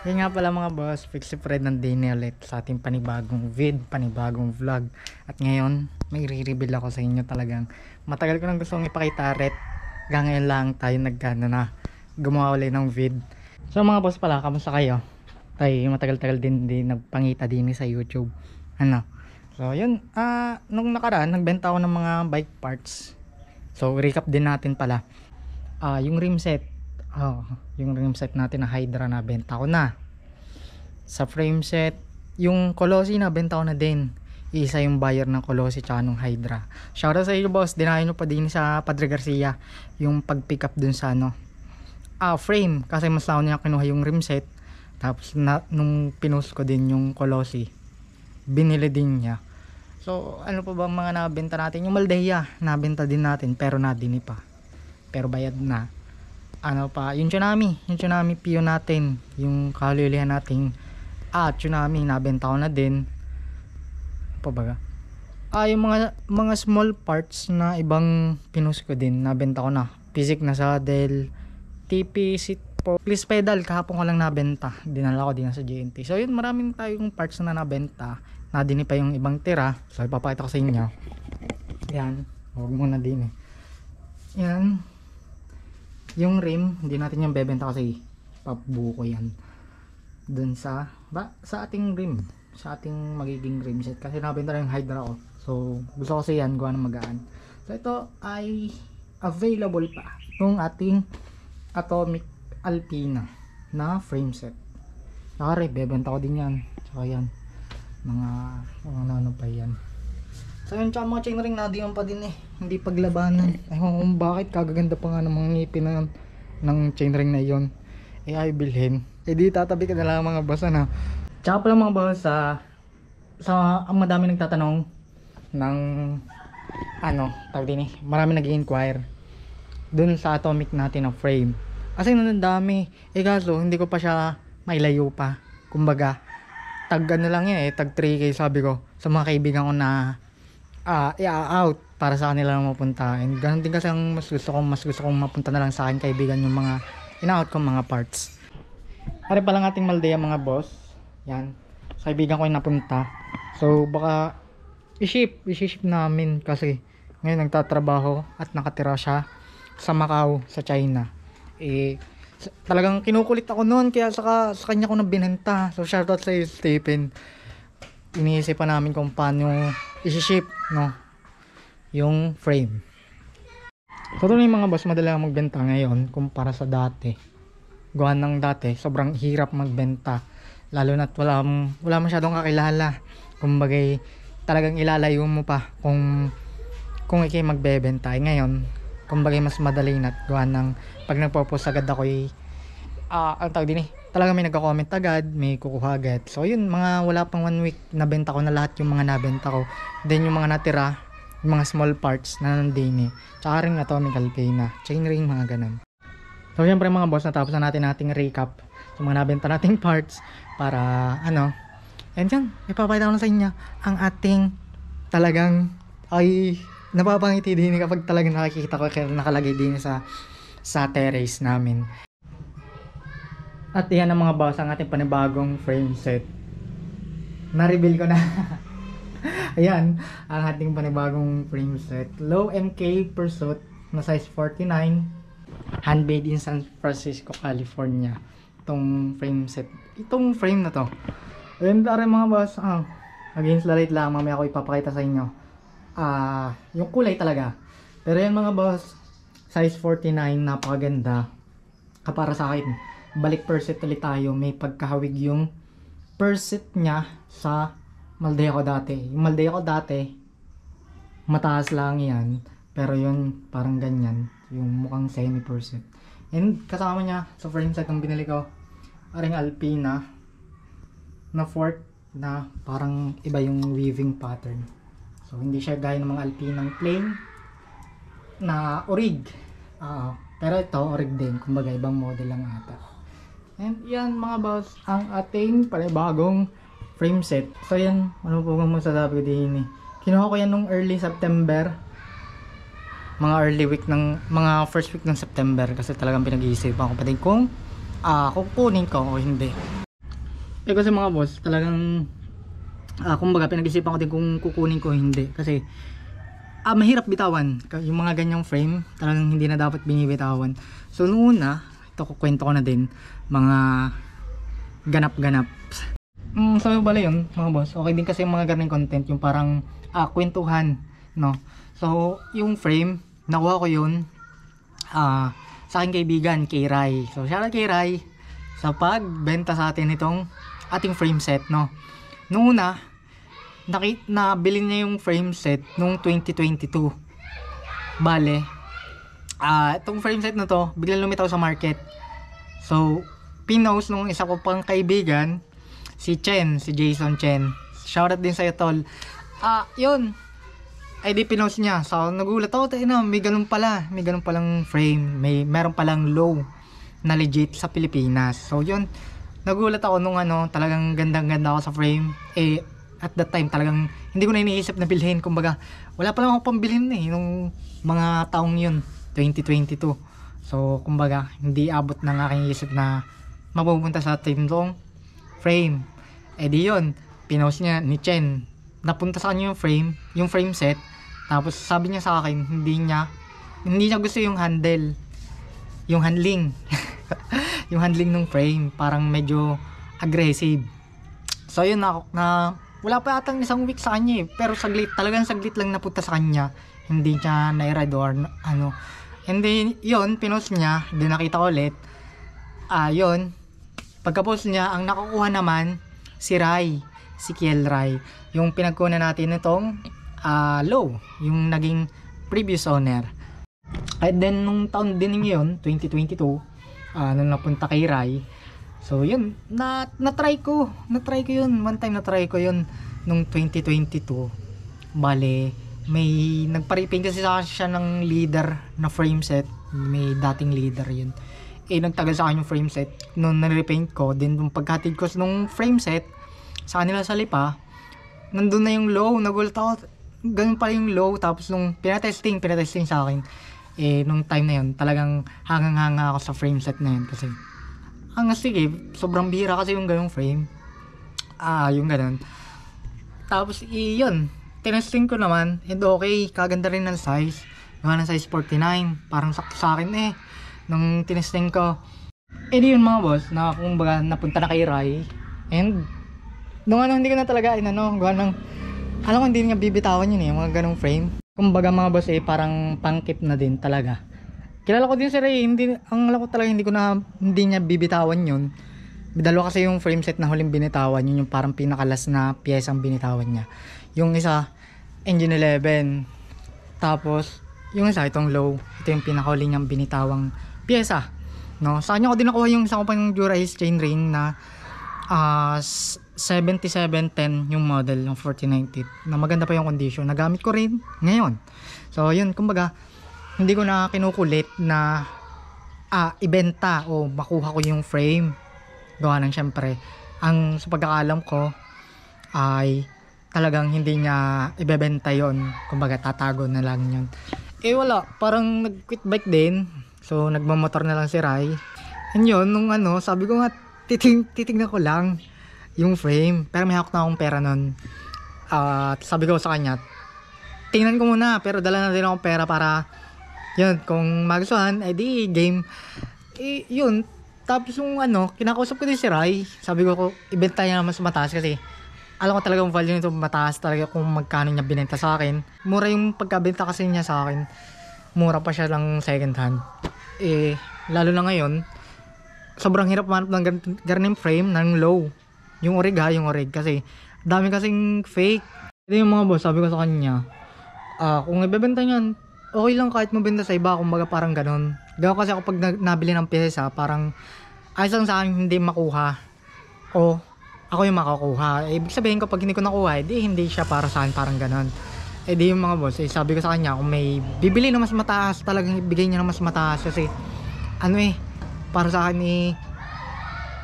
Yun nga pala mga boss, Fix si Fred nandini ulit sa ating panibagong panibagong vlog. At ngayon, may re-reveal ako sa inyo talagang. Matagal ko nang gustong ipakita ret. Hanggang ngayon lang tayo gumawa ulit ng vid. So mga boss pala, kamusta kayo? Tayo matagal-tagal din nagpangita din sa YouTube. Ano? So yun, nung nakaraan, nagbenta ako ng mga bike parts. So recap din natin pala. Yung rim set. Yung rim set natin na Hydra na benta ko na. Sa frame set, yung Colossi na benta ko na din. Isa yung buyer ng Colossi tsaka ng Hydra. Shoutout sa iyo boss, dinahin nyo pa din sa Padre Garcia yung pag pick up dun sa frame, kasi mas nauna niya kinuha yung rim set. Tapos nung pinost ko din yung Colossi, binili din niya. So ano pa ba mga nabenta natin? Yung Maldea nabenta din natin pero nadini pa, pero bayad na. Ano pa, yung tsunami Pio natin, yung kalilihan nating tsunami nabenta ko na din. Pa ba? Yung mga small parts na ibang pinus ko din nabenta ko na. Physic na saddle, TP seat po, please pedal kahapon ko lang nabenta, dinala ko din sa JNT. So yun, maraming tayong parts na nabenta, nadini pa yung ibang tira. So ipapakita ko sa inyo. Yan, huwag muna din yan. Yung rim, hindi natin yung bebenta kasi pabuko yan dun sa ating rim, sa ating magiging rim set, kasi nabenta na yung Hydra ko. So gusto ko kasi yan gawa ng magaan. So ito ay available pa yung ating Atomic Alpina na frame set. Nakari, bebenta ko din yan. Tsaka yan, mga ano pa yan. So yun, tsaka mga chainring na diyan pa din hindi paglabanan. Ewan kung bakit, kagaganda pa nga ng mga ngipin ng chainring na yon. Ay bilhin. Di tatabi ka na lang mga boss na. Tsaka pala mga boss, ang madami nagtatanong ng tawag din marami nag-i-inquire dun sa Atomic natin na frame. Kasi dami. Kaso hindi ko pa siya mailayo pa. Kumbaga, tag lang yan tag 3K sabi ko sa mga kaibigan ko na out para sa kanila lang mapunta. And ganun din kasi ang mas gusto kong mapunta na lang sa akin kaibigan yung mga in-out kong mga parts. Ari pa lang ating Maldea mga boss. Yan. Sa kaibigan ko yung napunta. So baka i-ship namin kasi ngayon nagtatrabaho at nakatira siya sa Macau, sa China. Talagang kinukulit ako noon kaya sa kanya ko na binenta. So shoutout sa Stephen. Iniisipan namin kung paano i-ship yung frame. So ito na yung mga boss, madali lang magbenta ngayon kumpara sa dati. Gawa ng dati, sobrang hirap magbenta. Lalo na't wala masyadong kakilala. Kumbagay, talagang ilalayo mo pa kung ikay magbebenta. Ngayon, kumbagay mas madali na't gawa ng pag nagpo-post agad ako ang tawag din talaga may nagko-comment agad, may kukuha agad. So yun, wala pang 1 week nabenta ko na lahat yung mga nabenta ko. Then yung mga natira, yung mga small parts na nandini, tsaka ring Atomic Alpina, chainring, mga ganun. So syempre mga boss, natapos na nating recap sa mga nabenta nating parts para and yan, ipapakita ko na sa inyo ang ating talagang napapangiti din kapag talagang nakikita ko nakalagay din sa terrace namin. At yan ang mga boss, ang ating panibagong frame set. Na-reveal ko na. Ayan, ang ating panibagong frame set. Low MK Pursuit na size 49. Handmade in San Francisco, California. Itong frame set. Itong frame na to. Ayan rin mga boss. Against the light lang, mamaya ko ipapakita sa inyo. Yung kulay talaga. Pero yan mga boss, size 49, napakaganda. Para sa akin, balik purset ulit tayo. May pagkahawig yung purset niya sa Maldea ko dati. Yung Maldea ko dati, mataas lang yan. Pero yun, parang ganyan. Yung mukhang semi purset. And kasama niya sa frame set ang binili ko, aring Alpina na fort na parang iba yung weaving pattern. So hindi siya gaya ng mga Alpinang plain na orig. Pero ito orig din, kumbaga ibang model lang ata. And yan mga boss, ang ating panibagong frame set. So yan, ano po bang masasabi ko din Kinuha ko yan nung early September. Mga first week ng September, kasi talagang pinag-iisipan ko pa din kung kukunin ko o hindi. Kasi mga boss, talagang kumbaga pinag-isipan ko din kung kukunin ko hindi kasi mahirap bitawan yung mga ganyang frame, talagang hindi na dapat binibitawan. So noon na ito, kukwento ko na din mga ganap-ganap. So bala yun mga boss, okay din kasi yung mga ganang content, yung parang kwentuhan, no? So yung frame nakuha ko yun sa aking kaibigan kay Rai. So shoutout kay Rai sa pagbenta sa atin itong ating frame set, no? Noong una nabili niya yung frame set nung 2022. Bale, itong frame set na to biglang lumitaw sa market. So pinost nung isa ko pang kaibigan, si Jason Chen. Shoutout din sa'yo, tol. Yun, ay di pinost niya. So nagulat ako, may ganun palang frame, meron palang low na legit sa Pilipinas. So yun, nagulat ako nung talagang gandang-ganda ako sa frame. At that time talagang hindi ko na iniisip na bilhin, kumbaga wala pa lang ako pambilhin nung mga taong yun, 2022. So kumbaga hindi abot ng aking isip na mapupunta sa tindong frame. Di yun, pinost niya ni Chen, napunta sa kanya yung frame set. Tapos sabi niya sa akin, hindi niya gusto yung handling yung handling ng frame, parang medyo aggressive. So yun, na wala pa atang isang week sa kanya pero talagang saglit lang napunta sa kanya, hindi niya na-read or ano. And then yun, pinost niya, then nakita ko ulit. Yun, pagka-post niya, ang nakukuha naman si Kiel Rai, yung pinagkunan natin itong low, yung naging previous owner. And then nung taon din yun, 2022, nung napunta kay Rai. So yun, na-try ko yun. One time na-try ko yun nung 2022. Bale, may nagpa-repaint kasi sa siya ng leader na frame set. May dating leader yun. Nagtagal sa akin yung frame set. Nung na-repaint ko, then nung paghatid ko nung frame set sa kanila sa Lipa, nandun na yung low. Nagulat ako, ganun pa yung low. Tapos nung pinatesting sa akin, nung time na yun, talagang hangang-hanga ako sa frame set na yun. Kasi sige, sobrang bihira kasi yung ganung frame. Yung ganun. Tapos yun, tinesting ko naman, and okay, kaganda rin ng size. Yung ng size 49, parang sakto sa akin nung tinesting ko. Di yun mga boss, na kumbaga napunta na kay Rai. And nung hindi ko na talaga alam ko hindi niya bibitawan yun yung mga ganung frame. Kumbaga mga boss parang pangkip na din talaga. Kilala ko din si Ray, ang alam ko talaga hindi niya bibitawan yun. Dalawa kasi yung frame set na huling binitawan, yun yung parang pinakalas na piyesang binitawan niya. Yung isa, Engine 11. Tapos, yung isa, itong low. Ito yung pinakahuli niyang binitawang piyesa. No? Sa kanya ko din nakuha yung isa ko pa yung Dura-Ace chain ring na 7710 yung model, yung 4090. Na maganda pa yung condition. Nagamit ko rin ngayon. So, yun, kumbaga, hindi ko na kinukulit na ibenta o makuha ko yung frame. Gawa ng syempre, ang sa pagkakaalam ko ay talagang hindi niya ibebenta yon, kumbaga tatago na lang yun. Wala, parang nag-quit bike din. So nagmamotor na lang si Rai. And yun, nung sabi ko nga titignan ko lang yung frame, pero may hawak na akong pera nun. Sabi ko sa kanya, tingnan ko muna, pero dala na din akong pera para yun, kung magustuhan, di game. Yun, tapos yung kinakausap ko din si Rai, sabi ko ibenta niya na mas mataas kasi alam ko talaga yung value nito mataas talaga kung magkano niya binenta sa akin. Mura yung pagkabenta kasi niya sa akin, mura pa siya lang second hand. Lalo na ngayon, sobrang hirap manap ng ganung frame ng low. Yung orig kasi dami kasing fake. Ito yung mga boss, sabi ko sa kanya, kung ibebenta niyan, okay lang kahit mabenta sa iba, kumbaga parang ganun. Gawa kasi ako pag nabili ng pyesa, parang ayos lang sa akin hindi makuha o ako yung makakuha. Ibig sabihin ko pag hindi ko nakuha, hindi siya para sa akin, parang ganun. Di yung mga boss, sabi ko sa kanya, kung may bibili na mas mataas, talagang ibigay niya na mas mataas kasi para sa akin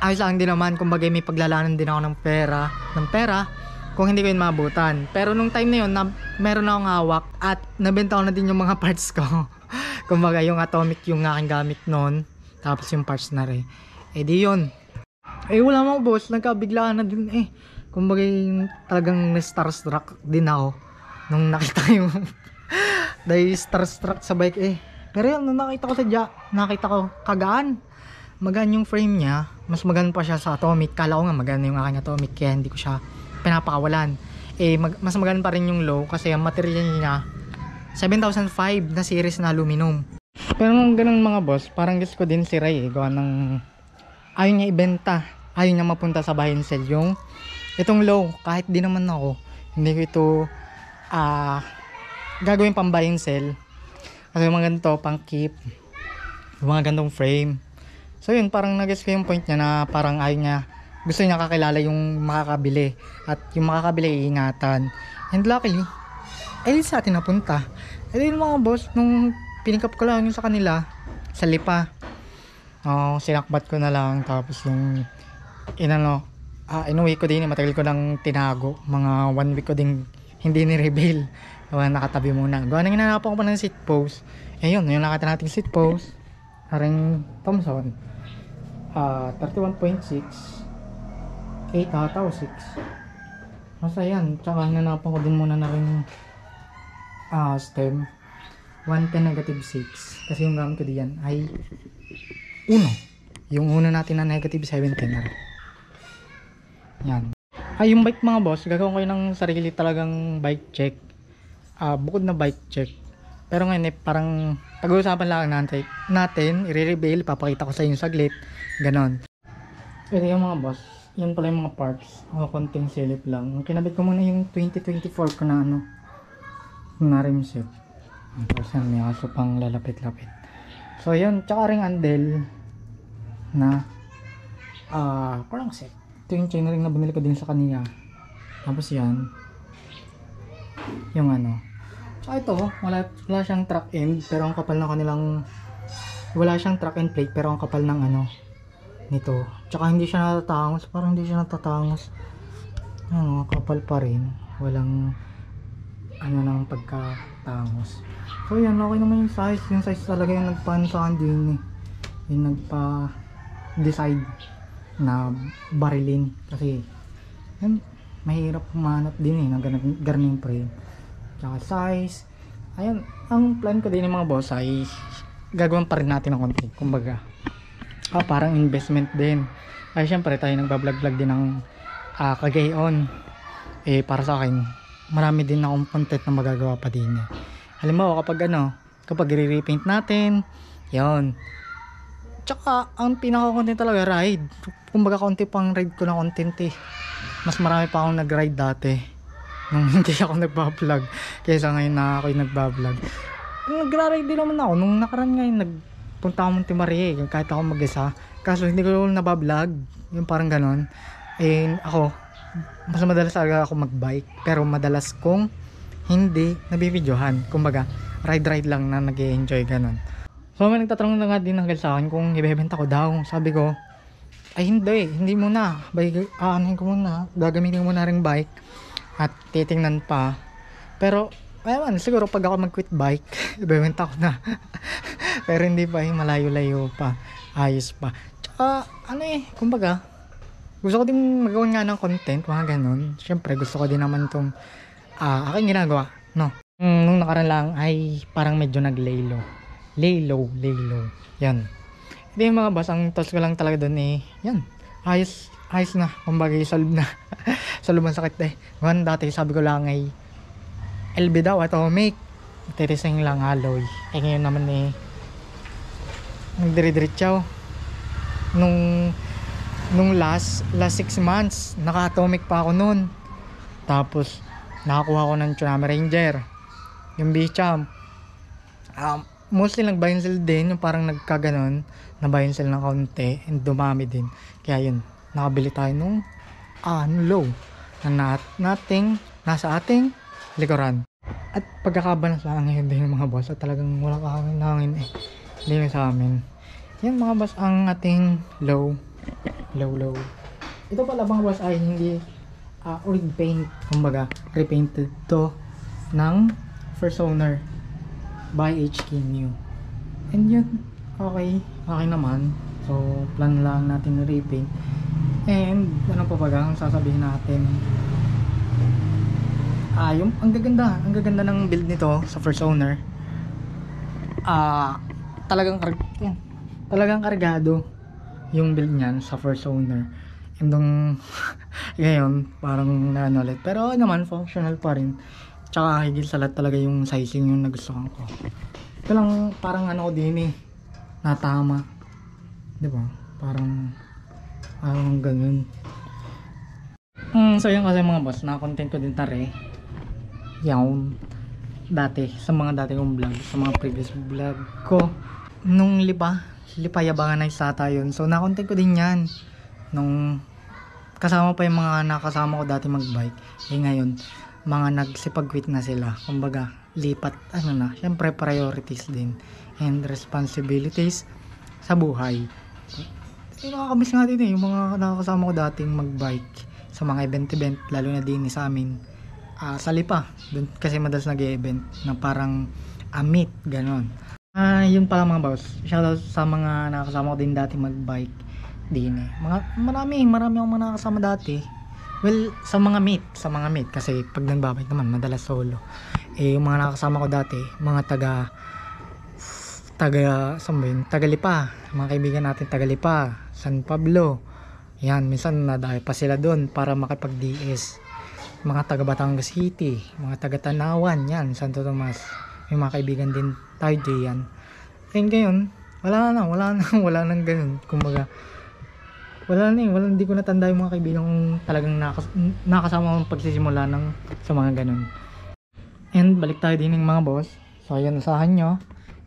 ayos lang din naman, kumbaga may paglalanan din ako ng pera kung hindi ko yun maabutan. Pero nung time na yun, meron akong hawak at nabenta ko na din yung mga parts ko. Kumbaga yung atomic yung aking gamit noon, tapos yung parts na rin. Di yun, Wala mga boss, nagkabiglaan na din eh. Kumbaga talagang starstruck din ako nung nakita yung dahil starstruck sa bike eh. Pero yun, nung nakita ko nakita ko kagaan. Magaan yung frame niya, mas magaan pa siya sa Atomic. Kala ko nga magaan yung aking Atomic kaya hindi ko siya pinapakawalan. Mas magaan pa rin yung low kasi ang material niya 7005 na series na aluminum. Pero nung ganun mga boss, parang guess ko din si Ray gawa ng ayaw niya ibenta, ayaw niya mapunta sa buy and sell yung itong low. Kahit di naman ako, hindi ko ito gagawin pang buy and sell kasi mga ganito pang keep, mga ganitong frame. So yun, parang nag-guess ko yung point niya na parang ayaw niya, gusto niya kakilala yung makakabili at yung makakabili iingatan. And luckily sa atin napunta. Yun mga boss, nung pinikap ko lang yung sa kanila sa Lipa, sinakbat ko na lang. Tapos yung inuwi ko din, matagal ko lang tinago, mga 1 week ko din hindi ni-reveal. Nakatabi muna, gawa nang hinanapan ko pa ng seat post. Yun, yung nakita nating seat post haring Thomson 31.6 8 tao 6. Basta yan, tsaka hinanapan ko din muna na rin stem 110 -6 kasi yung gamit ko diyan ay yung uno natin na -17 na rin. Yan. Yung bike mga boss, gagawin ko yun ng sarili talagang bike check. Bukod na bike check. Pero ngayon parang pag-uusapan lang natin, i-reveal, papakita ko sa inyo saglit. Ganon. Pwede yung mga boss, yan pala yung mga parts. Konting silip lang. Kinabit ko muna yung 2024 ko na na rim set. Tapos yan, may aso pang lalapit-lapit. So yan, tsaka ring andel na parang set. Ito yung chain ring na binili ko din sa kanila. Tapos yan, yung tsaka ito, wala siyang track end pero ang kapal na kanilang, wala siyang track end plate pero ang kapal ng nito. Tsaka hindi siya natatangos, parang hindi siya natatangos. Kapal pa rin, walang ng pagkatangos. So yan, okay naman yung size talaga yung nagpan sa akin din yung nagpa-decide na barilin kasi yan, mahirap humanap din ng ganung frame tsaka size. Ayun, ang plan ko din ng mga boss ay gagawin pa rin natin ng konti, kumbaga parang investment din. Ay syempre tayo nagbablog din ng kagayon. Para sa akin marami din akong content na magagawa pa din. Halimbawa kapag i-repaint natin, yon. Tsaka ang pinaka-content talaga ride. Kumbaga konti pang ride ko na content Mas marami pa akong nag-ride dati nung hindi ako nagba-vlog kaysa ngayon na ako yung nagba-vlog. Nagra-ride din naman ako nung nakaraan ngayon, nagpunta ako Monte Maria kahit ako mag-isa. Kaso hindi ko nabablog, yung parang ganon. Ako mas madalas talaga ako mag-bike pero madalas kong hindi nabibidyohan. Kumbaga ride lang na nag-e-enjoy ganon. So may nagtatanong na nga din hanggang sa akin kung ibebenta ko daw. Sabi ko ay hindi muna, anuhin ko muna, gagamitin ko muna ring bike at titingnan pa. Pero ayun, siguro pag ako mag-quit bike ibebenta ko na. Pero hindi pa, malayo-layo pa, ayos pa. Tsaka kumbaga gusto ko din magawa nga ng content, mga ganun. Syempre gusto ko din naman tong aking ginagawa, no? Nung nakaraan lang ay parang medyo nag-lay low. Yan. Hindi mga boss, ang tos ko lang talaga doon yan. Ayos na, kumbaga solve na. Solve ang sakit dati sabi ko lang ay LB daw, Atomic. Tirising lang alloy. Ngayon naman nagdiri-diretsaw. Nung last 6 months, naka-Atomic pa ako noon. Tapos nakakuha ko ng Tsunami Ranger, yung B-Champ. Mostly nag-buy and sell din, yung parang nagkaganon na buy and sell ng kaunti and dumami din. Kaya yun, nakabili tayo nung low na nasa ating likuran. At pagkakabanas lang ngayon din ng mga boss at talagang wala kahangin hindi sa amin. Yan mga boss ang ating low. Ito pala mga boss ay hindi orig paint, kumbaga repainted to ng first owner by HK New. And yun, okay naman. So plan lang natin na repaint. And ano pa ba ang sasabihin natin? Yung ang gaganda ng build nito sa first owner. Talagang yan, talagang kargado yung build niyan sa first owner. And nung ngayon parang naano ulit, pero naman functional pa rin. Tsaka higit sa lahat talaga yung sizing yung nagustuhan ko. Ito lang parang ano ko din eh, natama, di ba? Parang ganun. So yun kasi mga boss, na-content ko din tare yawn dati sa mga dati kong vlog, sa mga previous vlog ko nung lipayabangan na isata yun. So na-content ko din yan nung kasama pa yung mga nakasama ko dati magbike. Ngayon mga nagsipag-quit na sila, kumbaga lipat na, syempre priorities din and responsibilities sa buhay. Nakakamiss nga din yung mga nakakasama ko dating magbike sa mga event lalo na din sa amin sa Lipa dun, kasi madalas nag-e-event na parang meet ganon. Yun pala mga boss, shoutout sa mga nakakasama ko din dati magbike din marami akong mga nakakasama dati. Well, sa mga meet kasi pag nagbabike naman madalas solo. Yung mga nakakasama ko dati mga taga Lipa, mga kaibigan natin taga Lipa, San Pablo, yan, minsan nadayo pa sila doon para makipag-DS. Mga taga Batangas City, mga taga Tanawan, yan, Santo Tomas, may mga kaibigan din tayo diyan. And ngayon wala nang ganun, kumbaga hindi ko natanda yung mga kaibigan kong talagang nakasama akong pagsisimula sa mga ganun. And balik tayo din ng mga boss. So ayun, usahan nyo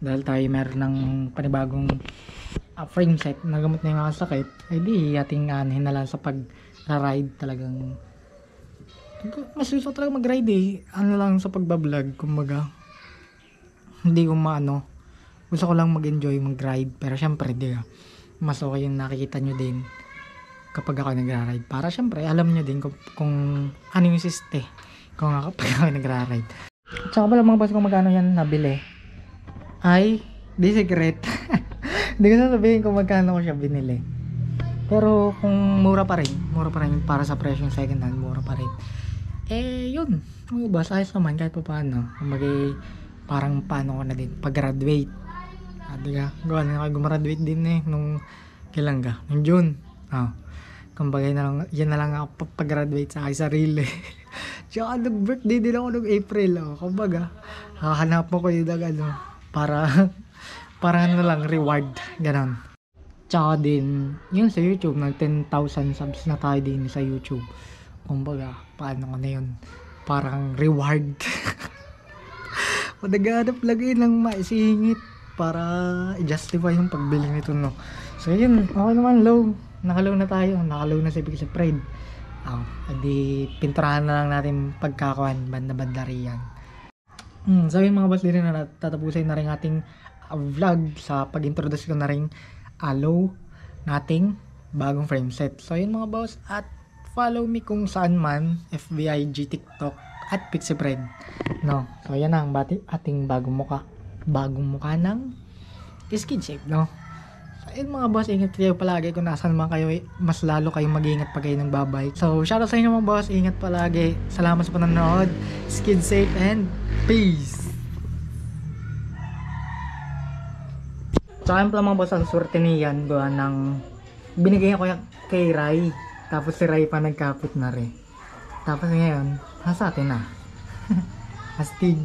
dahil tayo meron ng panibagong frame set na gamot na yung mga sakit, ay di ating anahin na lang sa pag-ride. Talagang mas gusto talaga mag-ride lang sa pagbablog, kumbaga hindi ko gusto ko lang mag-enjoy mag-ride, pero syempre di mas okay yung nakikita nyo din kapag ako nagra-ride, para syempre alam nyo din kung ano yung siste kung kapag ako nagra-ride. Tsaka pala mga boss, kung magkano yan nabili ay di secret. Hindi ko sasabihin kung magkano ko siya binili, pero kung mura pa rin para sa presyo ng second hand, mura pa rin. Yun mga boss, ayos naman kahit pa paano. Parang paano ko na din pag-graduate. Diga, gawa na ako gumraduate din nung kailan ka? Nung June. Kumbaga yan na lang ako pag-graduate sa aking sarili. Tsaka nag-birthday din ako nung April. Kumbaga, hahanap ko yung para lang reward, ganon. Tsaka din, yun sa YouTube, nag 10,000 subs na tayo din sa YouTube. Kumbaga, paano ko na yun? Parang reward. Naghanap lagi ng maisingit para i-justify yung pagbili nito, no? So yun, okay naman, nakalow na tayo, nakalow na si Big Fred. Edi pinturahan na lang natin pagkakawan, banda-banda riyan. So yun mga boss, din na tatapusin na rin ating vlog sa pag-introduce ko na rin nating bagong frame set. So yun mga boss, at follow me kung saan man, FBIG, TikTok, at Pixifred, no? So yan ang ating bagong muka ng skin shape, no? So yun mga boss, ingat kayo palagi kung nasan man kayo, mas lalo kayong mag-ingat pag kayo ng babay. So shoutout sa inyo mga boss, ingat palagi, salamat sa panonood, skin safe and peace. So ayun pala mga boss, ang swerte niyan gawa ng binigay ko kay Rai, tapos si Rai pa nagkapit na rin, tapos ngayon nasa atin na. Astig.